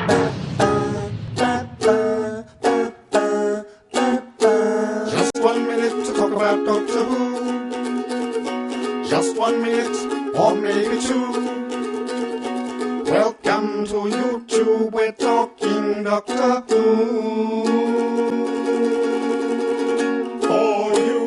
Just 1 minute to talk about Doctor Who. Just 1 minute, or maybe two. Welcome to YouTube, we're talking Doctor Who. For you.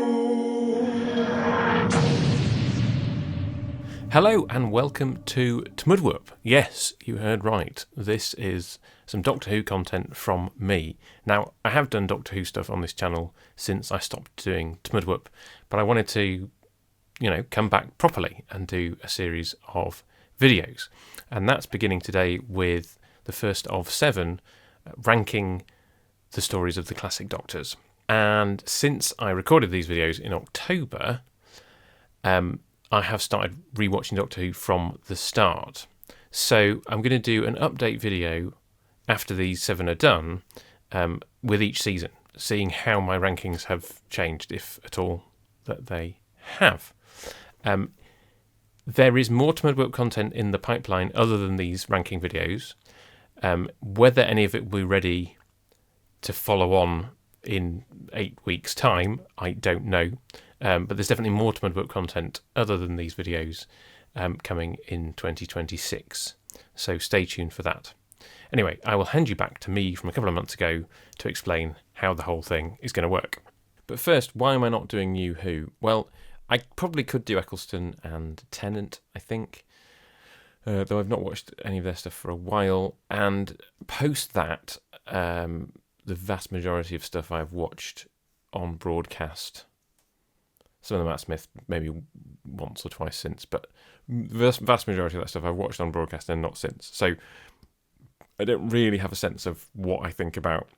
Hello and welcome to TMDWP. Yes, you heard right. This is some Doctor Who content from me. Now, I have done Doctor Who stuff on this channel since I stopped doing TMDWP, but I wanted to, come back properly and do a series of videos. And that's beginning today with the first of 7, ranking the stories of the classic Doctors. And since I recorded these videos in October, I have started rewatching Doctor Who from the start. So I'm going to do an update video after these 7 are done, with each season, seeing how my rankings have changed, if at all that they have. There is more TMDWP content in the pipeline other than these ranking videos. Whether any of it will be ready to follow on in 8 weeks' time, I don't know. But there's definitely more TMDWP content other than these videos coming in 2026. So stay tuned for that. Anyway, I will hand you back to me from a couple of months ago to explain how the whole thing is going to work. But first, why am I not doing New Who? Well, I probably could do Eccleston and Tennant, I think, though I've not watched any of their stuff for a while. And post that, the vast majority of stuff I've watched on broadcast. Some of the Matt Smith maybe once or twice since, but the vast majority of that stuff I've watched on broadcast and not since. So I don't really have a sense of what I think about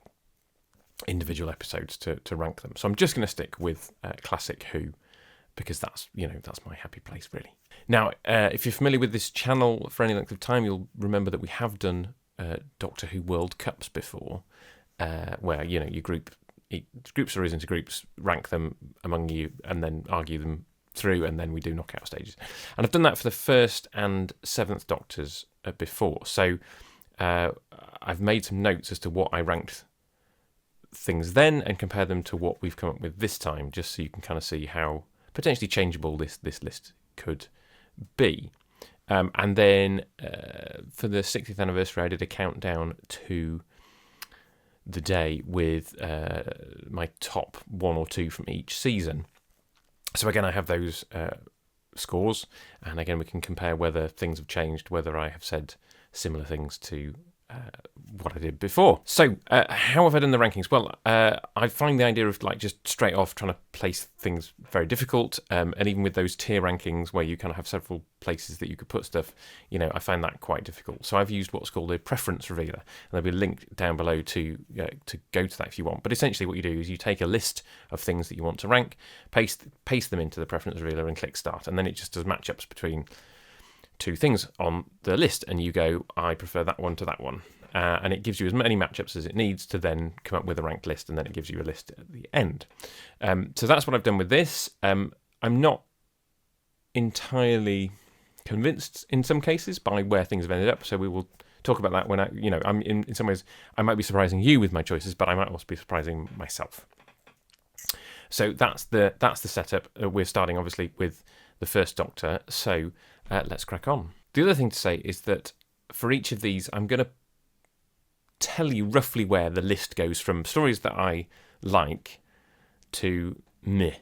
individual episodes to rank them. So I'm just going to stick with Classic Who, because that's my happy place, really. Now, if you're familiar with this channel for any length of time, you'll remember that we have done Doctor Who World Cups before, where you group stories into groups, rank them among you, and then argue them through, and then we do knockout stages. And I've done that for the 1st and 7th Doctors before. So I've made some notes as to what I ranked things then and compare them to what we've come up with this time, just so you can kind of see how potentially changeable this list could be. And then for the 60th anniversary, I did a countdown to the day with my top 1 or 2 from each season. So again, I have those scores, and again we can compare whether things have changed, whether I have said similar things to what I did before. So how have I done the rankings? Well, I find the idea of just straight off trying to place things very difficult, and even with those tier rankings where you kind of have several places that you could put stuff, I find that quite difficult. So I've used what's called a preference revealer, and there'll be a link down below to go to that if you want. But essentially what you do is you take a list of things that you want to rank, paste them into the preference revealer and click start, and then it just does matchups between 2 things on the list, and you go, I prefer that one to that one. And it gives you as many matchups as it needs to then come up with a ranked list, and then it gives you a list at the end. So that's what I've done with this. I'm not entirely convinced in some cases by where things have ended up, so we will talk about that when I'm in some ways I might be surprising you with my choices, but I might also be surprising myself. So that's the setup. We're starting obviously with the 1st Doctor, so let's crack on. The other thing to say is that for each of these, I'm going to tell you roughly where the list goes from stories that I like to meh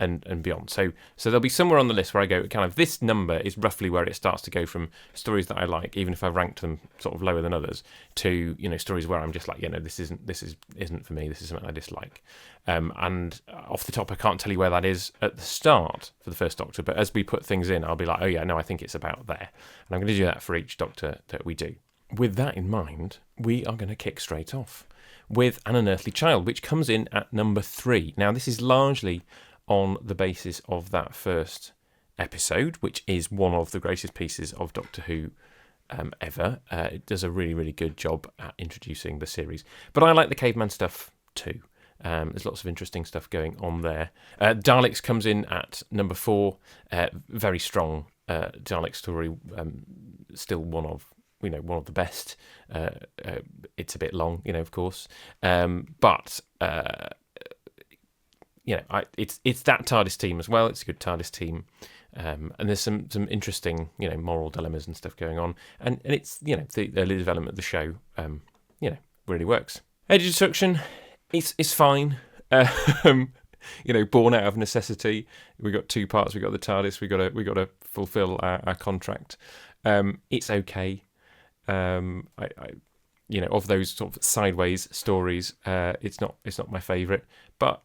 and beyond. So there'll be somewhere on the list where I go, kind of, this number is roughly where it starts to go from stories that I like, even if I've ranked them sort of lower than others, to stories where I'm just like, this isn't for me. This is something I dislike. And off the top, I can't tell you where that is at the start for the 1st Doctor, but as we put things in, I'll be like, oh yeah, no, I think it's about there. And I'm going to do that for each Doctor that we do. With that in mind, we are going to kick straight off with An Unearthly Child, which comes in at number 3. Now, this is largely on the basis of that first episode, which is one of the greatest pieces of Doctor Who ever. It does a really, really good job at introducing the series. But I like the caveman stuff too. There's lots of interesting stuff going on there. Daleks comes in at number 4. Very strong Dalek story. Still one of one of the best. It's a bit long, of course, but it's that TARDIS team as well. It's a good TARDIS team, and there's some interesting moral dilemmas and stuff going on, and it's the early development of the show really works. Edge of Destruction, it's fine. Born out of necessity. We got two parts. We got the TARDIS. We got to fulfill our contract. It's okay. Of those sort of sideways stories, it's not my favourite, but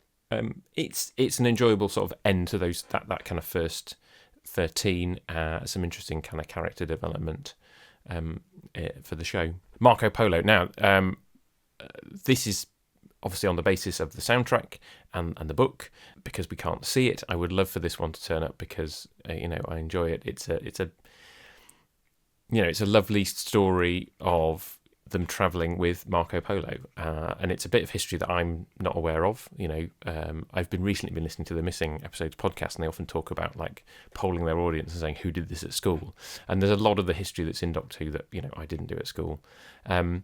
it's an enjoyable sort of end to those that kind of first 13. Some interesting kind of character development for the show. Marco Polo. Now, this is obviously on the basis of the soundtrack and the book. Because we can't see it, I would love for this one to turn up because I enjoy it. It's a lovely story of them travelling with Marco Polo, and it's a bit of history that I'm not aware of. I've recently been listening to the Missing Episodes podcast, and they often talk about like polling their audience and saying who did this at school. And there's a lot of the history that's in Doctor Who that I didn't do at school. And,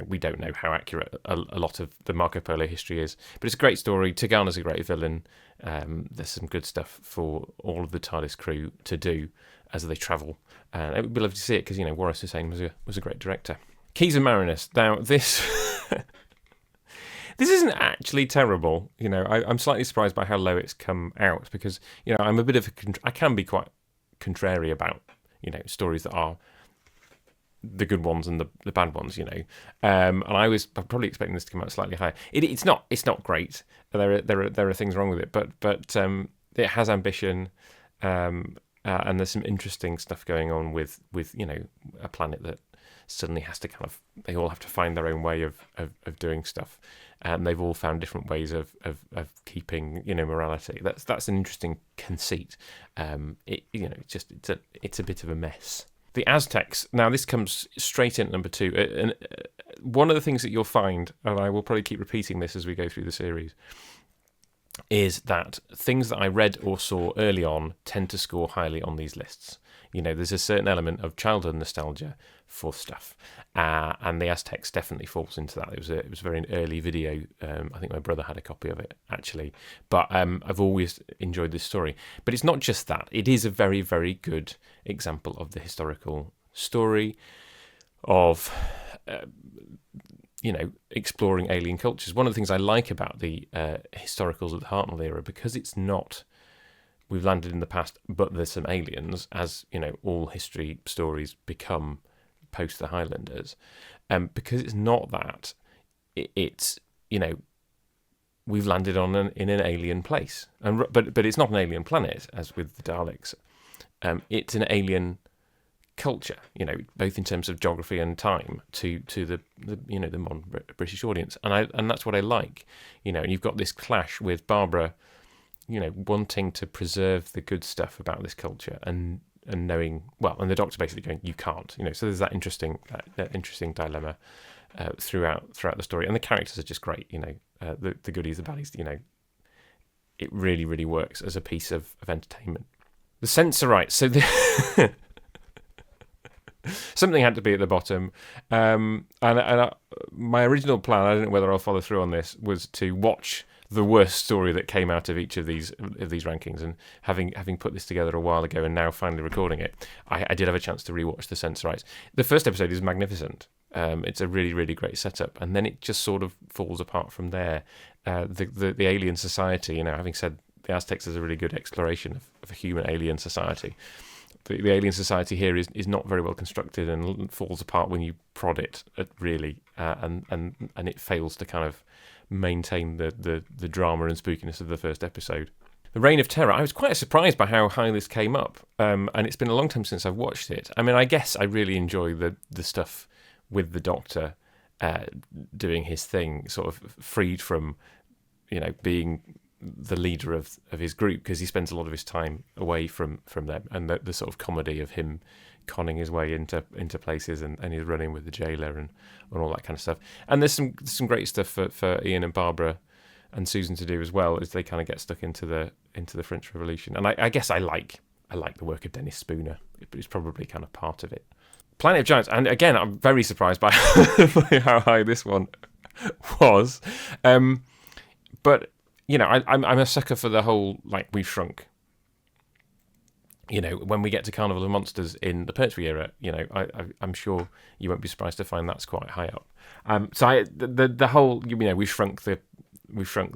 we don't know how accurate a lot of the Marco Polo history is. But it's a great story. Tegana's a great villain. There's some good stuff for all of the TARDIS crew to do as they travel. And it would be lovely to see it because, Waris Hussein was a great director. Keys and Marinus. Now, this isn't actually terrible. I'm slightly surprised by how low it's come out because, I'm a bit of I can be quite contrary about, stories that are the good ones and the bad ones, and I'm probably expecting this to come out slightly higher. It's not great. There are things wrong with it, but it has ambition, and there's some interesting stuff going on with a planet that suddenly has to they all have to find their own way of doing stuff, and they've all found different ways of keeping morality. That's an interesting conceit. It's a bit of a mess. The Aztecs. Now, this comes straight in at number 2. And one of the things that you'll find, and I will probably keep repeating this as we go through the series, is that things that I read or saw early on tend to score highly on these lists. There's a certain element of childhood nostalgia for stuff, and the Aztecs definitely falls into that. It was a very early video. I think my brother had a copy of it actually, but I've always enjoyed this story. But it's not just that; it is a very, very good example of the historical story of exploring alien cultures. One of the things I like about the historicals of the Hartnell era, because it's not we've landed in the past, but there's some aliens, as all history stories become post the Highlanders, because it's not that. It's we've landed in an alien place, but it's not an alien planet as with the Daleks. It's an alien culture, both in terms of geography and time to the modern British audience, and that's what I like, and you've got this clash with Barbara, wanting to preserve the good stuff about this culture and knowing, and the Doctor basically going, you can't, so there's that interesting dilemma throughout the story, and the characters are just great, the goodies, the baddies, it really, really works as a piece of entertainment. The Sensorites, so something had to be at the bottom, and my original plan, I don't know whether I'll follow through on this, was to watch the worst story that came out of each of these rankings, and having put this together a while ago and now finally recording it, I did have a chance to rewatch The Sensorites. The first episode is magnificent. It's a really, really great setup, and then it just sort of falls apart from there. The alien society, having said the Aztecs is a really good exploration of a human alien society, the alien society here is not very well constructed and falls apart when you prod it, really, and it fails to kind of maintain the drama and spookiness of the first episode. The Reign of Terror, I was quite surprised by how high this came up, and it's been a long time since I've watched it. I mean, I guess I really enjoy the stuff with the Doctor doing his thing, sort of freed from, being the leader of his group, because he spends a lot of his time away from them, and the sort of comedy of him conning his way into places, and he's running with the jailer and all that kind of stuff. And there's some great stuff for Ian and Barbara and Susan to do as well, as they kind of get stuck into the French Revolution. And I guess I like the work of Dennis Spooner. It's probably kind of part of it. Planet of Giants, and again, I'm very surprised by by how high this one was. But, you know, I'm a sucker for the whole, like, We've Shrunk. You know, when we get to Carnival of Monsters in the Pertwee era, you know, I'm sure you won't be surprised to find that's quite high up. So the whole, you know, We've Shrunk the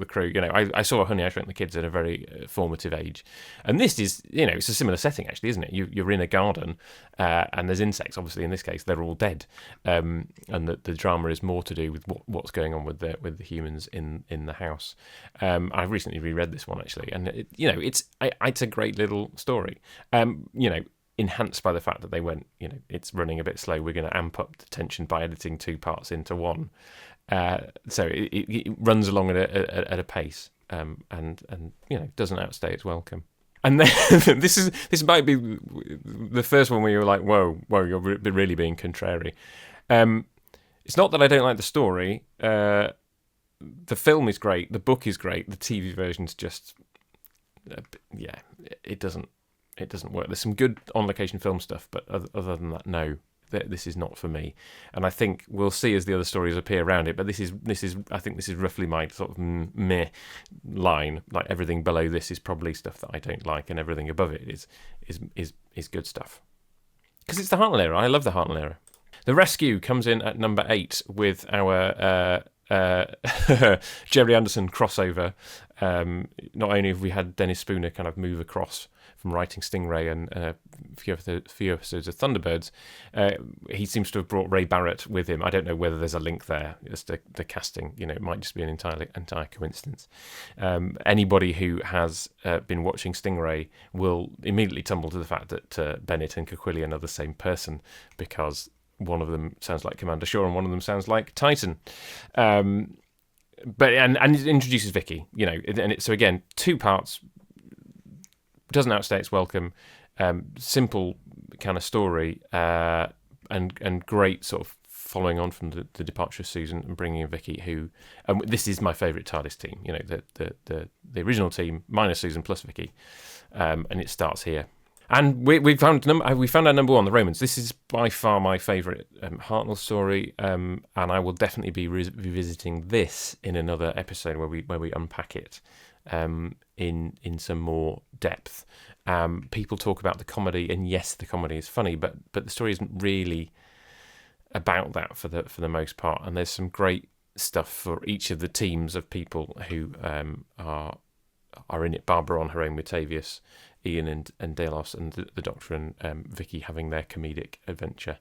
crew. You know, I saw Honey, I Shrunk the Kids at a very formative age, and this is, you know, it's a similar setting actually, isn't it? You're in a garden, and there's insects. Obviously, in this case, they're all dead, and the drama is more to do with what's going on with the humans in the house. I've recently reread this one actually, and it's a great little story. You know, enhanced by the fact that they went, you know, it's running a bit slow. We're going to amp up the tension by editing two parts into one. So it runs along at a pace, and you know, doesn't outstay its welcome. And then this might be the first one where you're like, whoa, you're really being contrary. It's not that I don't like the story. The film is great. The book is great. The TV version's just, it doesn't work. There's some good on-location film stuff, but other than that, no. This is not for me, and I think we'll see as the other stories appear around it. But this is I think this is roughly my sort of meh line. Like, everything below this is probably stuff that I don't like, and everything above it is good stuff. Because it's the Hartnell era. I love the Hartnell era. The Rescue comes in at number 8 with our Jerry Anderson crossover. Not only have we had Dennis Spooner kind of move across from writing Stingray and a few episodes of Thunderbirds, he seems to have brought Ray Barrett with him. I don't know whether there's a link there as to the casting. You know, it might just be an entire coincidence. Anybody who has been watching Stingray will immediately tumble to the fact that Bennett and Coquillian are the same person, because one of them sounds like Commander Shaw and one of them sounds like Titan. But it introduces Vicky, you know, so again, 2 parts, doesn't outstay its welcome, simple kind of story, and great sort of following on from the departure of Susan and bringing in Vicky, who, this is my favourite TARDIS team, you know, the original team minus Susan plus Vicky, and it starts here. And we found our number 1, the Romans. This is by far my favourite Hartnell story, and I will definitely be revisiting this in another episode where we unpack it in some more depth. People talk about the comedy, and yes, the comedy is funny, but the story isn't really about that for the most part. And there's some great stuff for each of the teams of people who are in it. Barbara on her own with Tavius, Ian and Delos, and the Doctor and Vicky having their comedic adventure.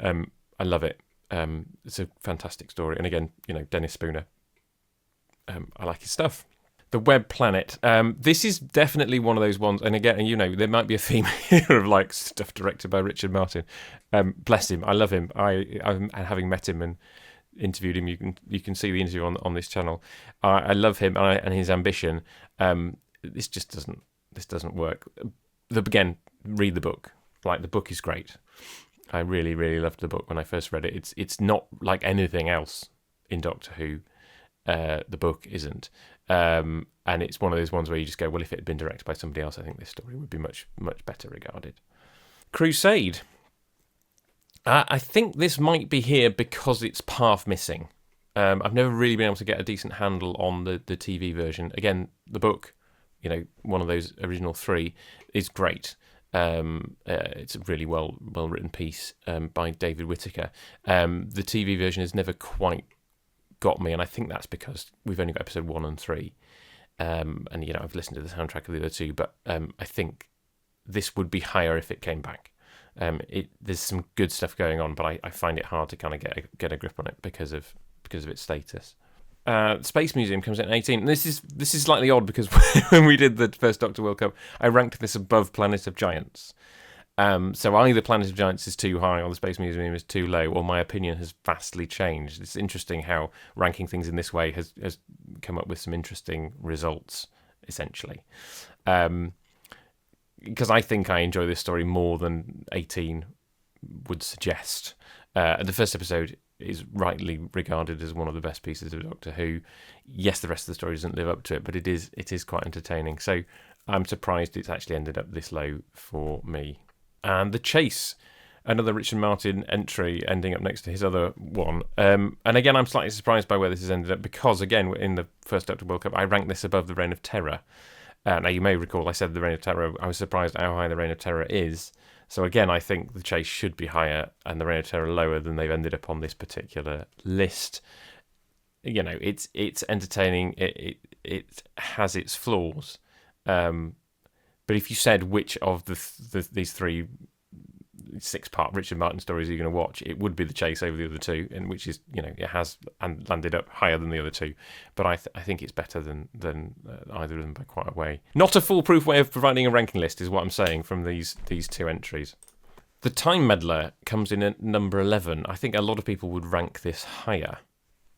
I love it. It's a fantastic story, and again, you know, Dennis Spooner. I like his stuff. The Web Planet. This is definitely one of those ones, and again, you know, there might be a theme here of like stuff directed by Richard Martin. Bless him, I love him. I'm having met him and interviewed him. You can see the interview on this channel. I love him and his ambition. This doesn't work. Again, read the book. Like, the book is great. I really, really loved the book when I first read it. It's not like anything else in Doctor Who. The book isn't. And it's one of those ones where you just go, well, if it had been directed by somebody else, I think this story would be much, much better regarded. Crusade. I think this might be here because it's path missing. I've never really been able to get a decent handle on the TV version. Again, the book, you know, one of those original 3, is great. It's a really well written piece by David Whittaker. The TV version has never quite got me, and I think that's because we've only got episode 1 and 3. And, you know, I've listened to the soundtrack of the other 2, but I think this would be higher if it came back. There's some good stuff going on, but I find it hard to kind of get a grip on it because of its status. Space Museum comes in at 18. And this is slightly odd because when we did the first Doctor World Cup, I ranked this above Planet of Giants. So either Planet of Giants is too high or the Space Museum is too low, or my opinion has vastly changed. It's interesting how ranking things in this way has come up with some interesting results, essentially. Because I think I enjoy this story more than 18 would suggest. The first episode is rightly regarded as one of the best pieces of Doctor Who. Yes, the rest of the story doesn't live up to it, but it is quite entertaining. So I'm surprised it's actually ended up this low for me. And The Chase. another Richard Martin entry ending up next to his other one. And again, I'm slightly surprised by where this has ended up because, again, in the first Doctor World Cup, I ranked this above the Reign of Terror. Now, you may recall I said the Reign of Terror. I was surprised at how high the Reign of Terror is. So again, I think the Chase should be higher and the Reign of Terror lower than they've ended up on this particular list. You know, it's entertaining. It has its flaws. But if you said which of these three 6-part Richard Martin stories you're going to watch, it would be The Chase over the other two, and which is, you know, it has and landed up higher than the other two. But I think it's better than either of them by quite a way. Not a foolproof way of providing a ranking list is what I'm saying from these two entries. The Time Meddler comes in at number 11. I think a lot of people would rank this higher.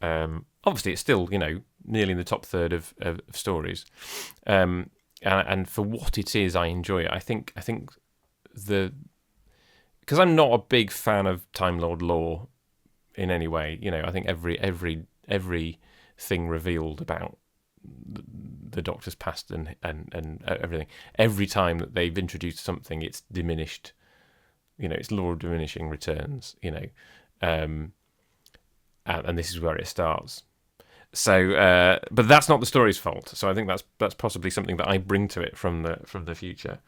Obviously, it's still, you know, nearly in the top third of stories. And for what it is, I enjoy it. I think because I'm not a big fan of Time Lord lore in any way. You know, I think every thing revealed about the Doctor's past and everything, every time that they've introduced something, it's diminished. You know, it's law of diminishing returns. You know, and this is where it starts. So, but that's not the story's fault. So I think that's possibly something that I bring to it from the future.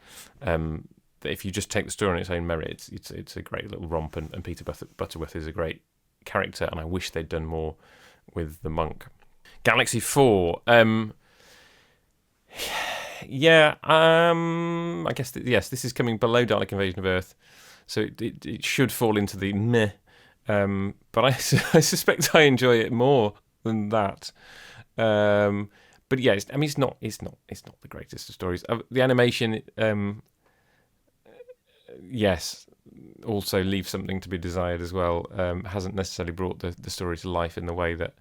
That if you just take the story on its own merit, it's a great little romp, and Peter Butterworth is a great character, and I wish they'd done more with the monk. Galaxy 4. I guess yes, this is coming below Dalek Invasion of Earth, so it should fall into the meh. But I suspect I enjoy it more than that. But yeah, it's not the greatest of stories. The animation, yes, also leaves something to be desired as well. Hasn't necessarily brought the story to life in the way that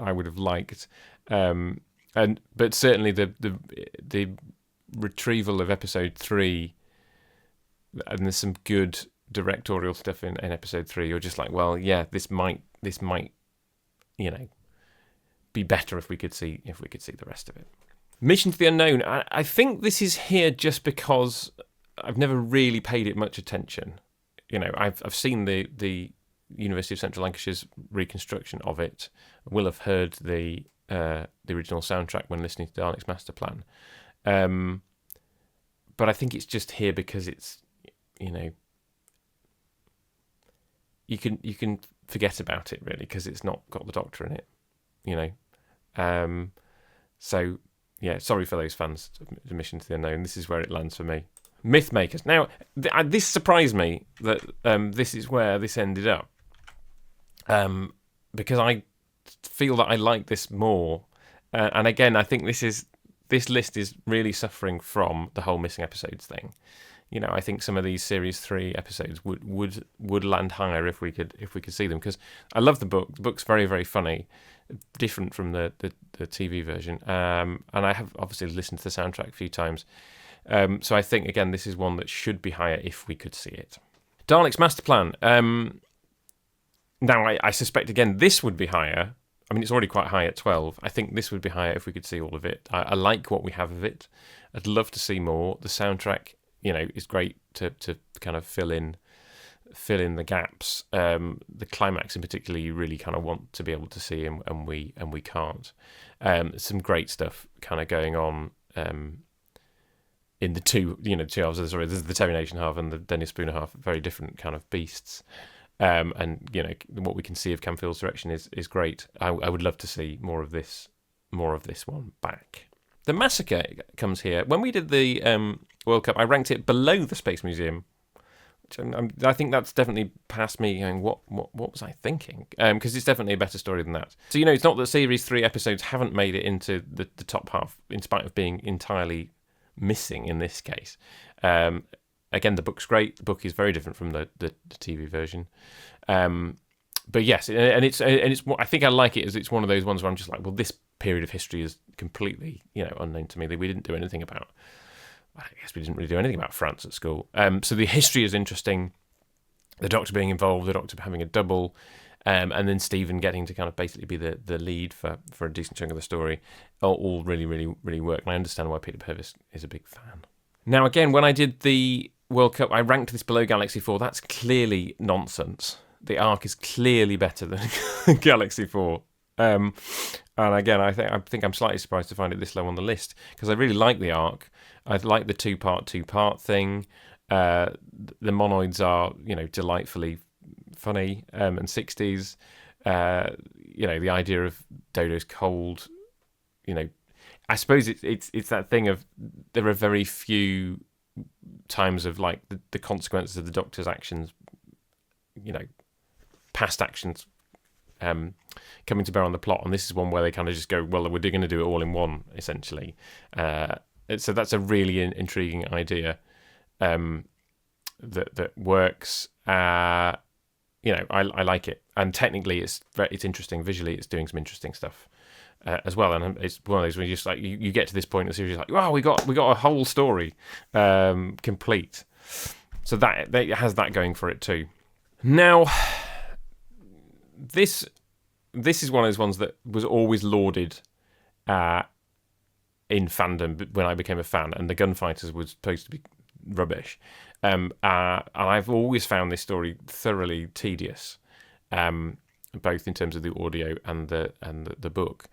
I would have liked. But certainly the retrieval of episode 3, and there's some good directorial stuff in episode 3. You're just like, well, yeah, this might, you know, be better if we could see the rest of it. Mission to the Unknown. I think this is here just because I've never really paid it much attention. You know, I've seen the University of Central Lancashire's reconstruction of it. I will have heard the original soundtrack when listening to Dalek's Master Plan. But I think it's just here because it's, you know, you can forget about it really because it's not got the Doctor in it, you know. So yeah, sorry for those fans of Mission to the Unknown. This is where it lands for me. Mythmakers. Now, this surprised me that this is where this ended up, because I feel that I like this more. And again, I think this list is really suffering from the whole missing episodes thing. You know, I think some of these Series 3 episodes would land higher if we could see them, because I love the book. The book's very, very funny, different from the TV version. And I have obviously listened to the soundtrack a few times. So I think, again, this is one that should be higher if we could see it. Dalek's Master Plan. Now, I suspect, again, this would be higher. I mean, it's already quite high at 12. I think this would be higher if we could see all of it. I like what we have of it. I'd love to see more. The soundtrack, you know, is great to kind of fill in the gaps. The climax in particular, you really kind of want to be able to see, and we can't. Some great stuff kind of going on in the two halves of the story. There's the Terry Nation half and the Dennis Spooner half, very different kind of beasts. And you know, what we can see of Camfield's direction is great. I would love to see more of this one back. The Massacre comes here. When we did the World Cup, I ranked it below the Space Museum, which I think that's definitely past me going, what was I thinking? Because it's definitely a better story than that. So, you know, it's not that Series 3 episodes haven't made it into the top half, in spite of being entirely missing in this case. Again, the book's great. The book is very different from the TV version. But yes, and it's I think I like it as it's one of those ones where I'm just like, well, this period of history is completely, you know, unknown to me. That we didn't do anything about. I guess we didn't really do anything about France at school. So the history is interesting. The Doctor being involved, the Doctor having a double, and then Stephen getting to kind of basically be the lead for a decent chunk of the story, all really, really, really work. And I understand why Peter Purvis is a big fan. Now, again, when I did the World Cup, I ranked this below Galaxy 4. That's clearly nonsense. The Ark is clearly better than Galaxy 4. And again, I think I'm slightly surprised to find it this low on the list, because I really like the Ark. I like the two-part thing. The monoids are, delightfully funny and 60s. The idea of Dodo's cold. I suppose it's that thing of there are very few times of like the consequences of the Doctor's actions, past actions, coming to bear on the plot, and this is one where they kind of just go, well, we're going to do it all in one, essentially. So that's a really intriguing idea that works. I like it, and technically it's interesting. Visually, it's doing some interesting stuff as well. And it's one of those where you just like you get to this point in the series, like, wow, we got a whole story complete. So that has that going for it too. Now, this is one of those ones that was always lauded in fandom when I became a fan, and the Gunfighters was supposed to be rubbish. And I've always found this story thoroughly tedious, both in terms of the audio and the book.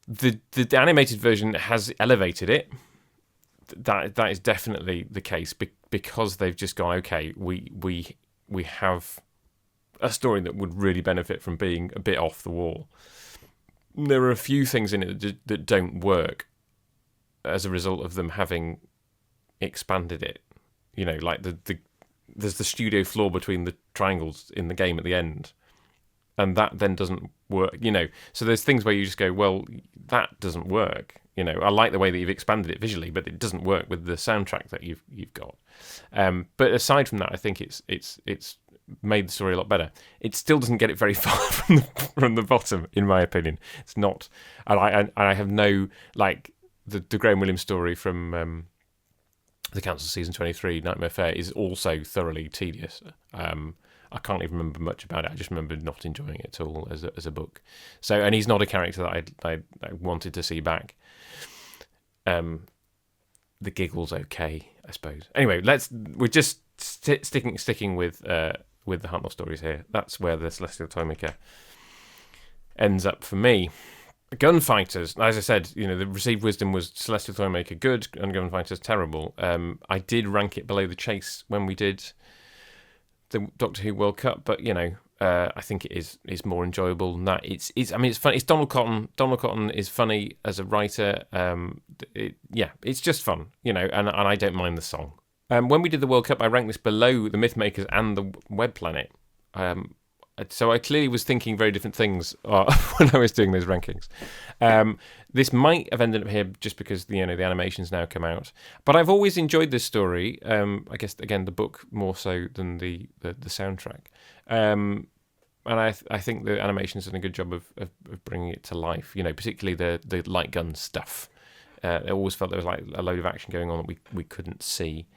The animated version has elevated it. That is definitely the case, because they've just gone, okay, we have a story that would really benefit from being a bit off the wall. There are a few things in it that don't work as a result of them having expanded it. Like there's the studio floor between the triangles in the game at the end, and that then doesn't work. So there's things where you just go, well, that doesn't work. I like the way that you've expanded it visually, but it doesn't work with the soundtrack that you've got. But aside from that, I think it's made the story a lot better. It still doesn't get it very far from the bottom, in my opinion. It's not, and I have no, like, the Graham Williams story from the Council Season 23, Nightmare Fair, is also thoroughly tedious. I can't even remember much about it. I just remember not enjoying it at all as a book. So, and he's not a character that I wanted to see back. The giggle's okay, I suppose. Anyway, we're just sticking with the Hartnell stories here. That's where the Celestial Toymaker ends up for me. Gunfighters, as I said, the received wisdom was Celestial Toymaker good and Gunfighters terrible. I did rank it below the Chase when we did the Doctor Who World Cup, but I think it is more enjoyable than that. It's fun. It's Donald Cotton. Donald Cotton is funny as a writer. It's just fun, and I don't mind the song. When we did the World Cup, I ranked this below the Mythmakers and the Web Planet. So I clearly was thinking very different things when I was doing those rankings. This might have ended up here just because the animations now come out. But I've always enjoyed this story. I guess, again, the book more so than the soundtrack. And I think the animation's done a good job of bringing it to life. Particularly the light gun stuff. It always felt there was like a load of action going on that we couldn't see.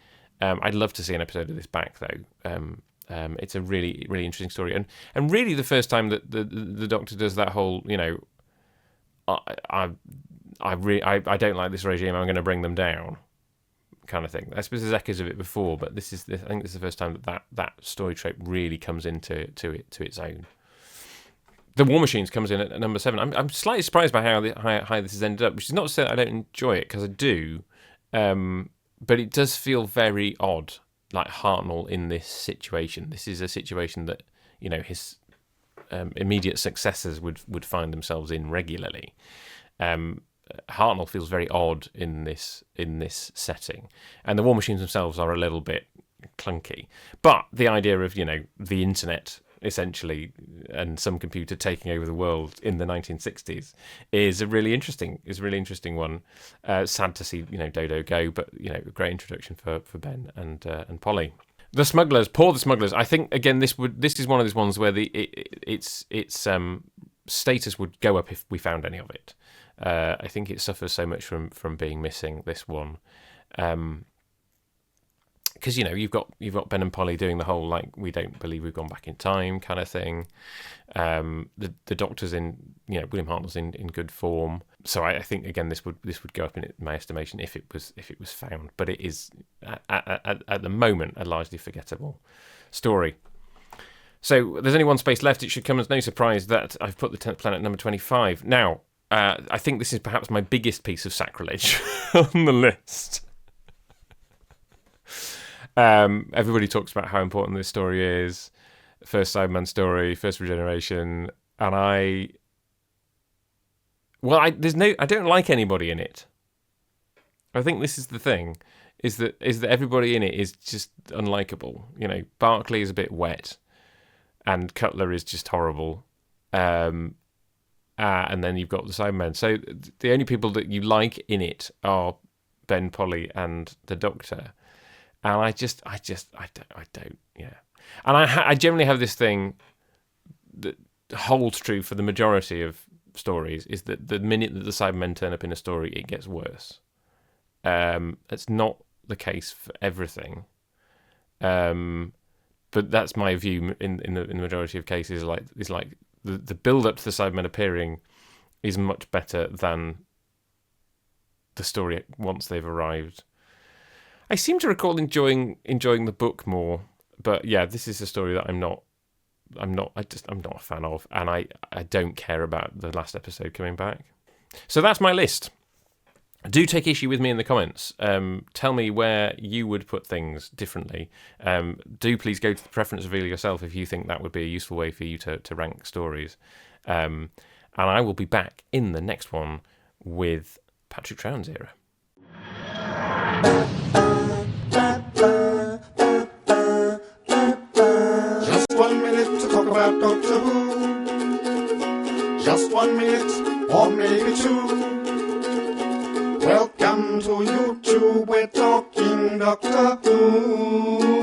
I'd love to see an episode of this back though. It's a really, really interesting story, and really the first time that the Doctor does that whole, I don't like this regime, I'm going to bring them down, kind of thing. I suppose there's echoes of it before, but I think this is the first time that story trope really comes into its own. The War Machines comes in at number 7. I'm slightly surprised by how high this has ended up, which is not to say that I don't enjoy it, because I do, but it does feel very odd. Like Hartnell in this situation. This is a situation that his immediate successors would find themselves in regularly. Hartnell feels very odd in this setting, and the War Machines themselves are a little bit clunky. But the idea of the internet essentially and some computer taking over the world in the 1960s is a really interesting one. Sad to see Dodo go, but a great introduction for Ben and Polly. The Smugglers, Poor the Smugglers. I think again this is one of those ones where its status would go up if we found any of it. I think it suffers so much from being missing, this one. Because you've got Ben and Polly doing the whole like we don't believe we've gone back in time kind of thing. The Doctor's in William Hartnell's in good form. So I think again this would go up in my estimation if it was found, but it is at the moment a largely forgettable story. So there's only one space left. It should come as no surprise that I've put the 10th planet number 25. Now I think this is perhaps my biggest piece of sacrilege on the list. Everybody talks about how important this story is. First Cyberman story, first regeneration, and I don't like anybody in it. I think this is the thing, is that everybody in it is just unlikable. You know, Barclay is a bit wet, and Cutler is just horrible. And then you've got the Cybermen. So the only people that you like in it are Ben, Polly, and the Doctor. And I don't. Yeah. And I generally have this thing that holds true for the majority of stories, is that the minute that the Cybermen turn up in a story, it gets worse. It's not the case for everything. But that's my view in the majority of cases. Is like the build up to the Cybermen appearing is much better than the story once they've arrived. I seem to recall enjoying the book more, but yeah, this is a story that I'm not a fan of, and I don't care about the last episode coming back. So that's my list. Do take issue with me in the comments. Tell me where you would put things differently. Do please go to the preference reveal yourself if you think that would be a useful way for you to rank stories. And I will be back in the next one with Patrick Troughton's era. Just 1 minute to talk about Doctor Who. Just 1 minute, or maybe 2. Welcome to YouTube, we're talking Doctor Who.